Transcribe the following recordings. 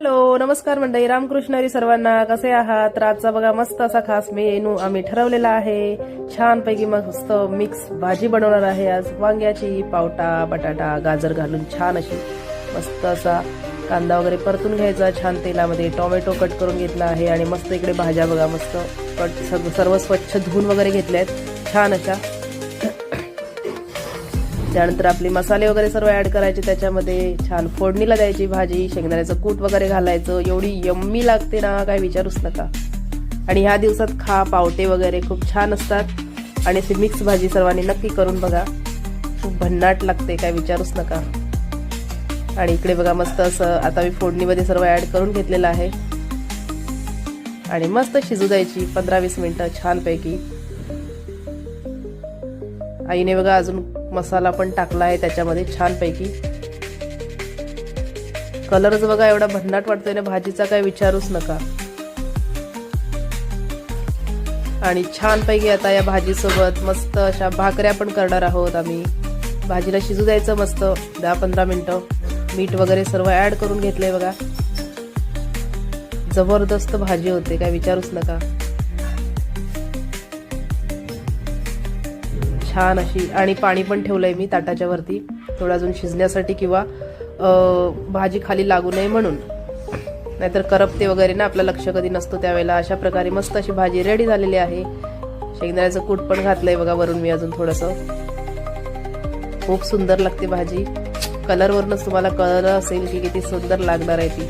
Hello, नमस्कार मंडळी. रामकृष्ण हरी सर्वांना. कसे आहात? तर आजचा बघा मस्त असा खास मेनू आम्ही ठरवलेला आहे. छानपैकी मस्त मिक्स भाजी बनवणार आहे आज. वांग्याची, पावटा, बटाटा, गाजर घालून छान अशी मस्त असा कांदा वगैरे परतून घ्यायचा छान तेलामध्ये. टोमॅटो कट करून घेतला आहे आणि मस्त इकडे भाज्या बघा मस्त सर्व स्वच्छ धुवून वगैरे घेतल्या आहेत छान अशा. त्यानंतर आपले मसाले वगैरे सर्व ऍड करायचे त्याच्यामध्ये. छान फोडणीला द्यायची भाजी. शेंगदाण्याचं कूट वगैरे घालायचं. एवढी यम्मी लागते ना, काय विचारूच नका. आणि ह्या दिवसात पावटे वगैरे खूप छान असतात आणि अशी मिक्स भाजी सर्वांनी नक्की करून बघा. खूप भन्नाट लागते, काय विचारूच नका. आणि इकडे बघा मस्त असं आता मी फोडणीमध्ये सर्व ऍड करून घेतलेलं आहे आणि मस्त शिजू द्यायची 15-20 मिनिटं छानपैकी. आईने बघा अजून मसाला पण टाकला आहे त्याच्यामध्ये छानपैकी. कलरच बघा एवढा भन्नाट वाटतोय ना भाजीचा, काय विचारूच नका. आणि छानपैकी आता या भाजीसोबत मस्त अशा भाकऱ्या पण करणार आहोत आम्ही. भाजीला शिजू द्यायचं मस्त 10-15 मिनिटं. मीठ वगैरे सर्व ऍड करून घेतलंय बघा. जबरदस्त भाजी होते, काय विचारूच नका. छान अशी. आणि पाणी पण ठेवलंय मी ताटाच्या वरती थोडं अजून शिजण्यासाठी किंवा भाजी खाली लागू नये म्हणून, नाहीतर करपते वगैरे ना, आपलं लक्ष कधी नसतो त्यावेळेला. अशा प्रकारे मस्त अशी भाजी रेडी झालेली आहे. शेंगदाण्याचं कूट पण घातलंय बघा वरून मी अजून थोडंसं. खूप सुंदर लागते भाजी. कलरवरूनच तुम्हाला कळलं असेल की किती सुंदर लागणार आहे ती.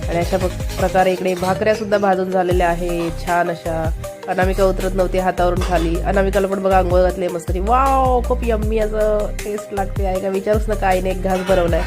आणि अशा प्रकारे इकडे भाकऱ्या सुद्धा भाजून झालेल्या आहे छान अशा. अनामिका उतरत नव्हती हातावरून खाली. अनामिकाला पण बघा आंघोळ घातली मस्त. वाव, खूप यम्मी असं टेस्ट लागते आहे, का विचारूच नका. आईने एक घास भरवलाय.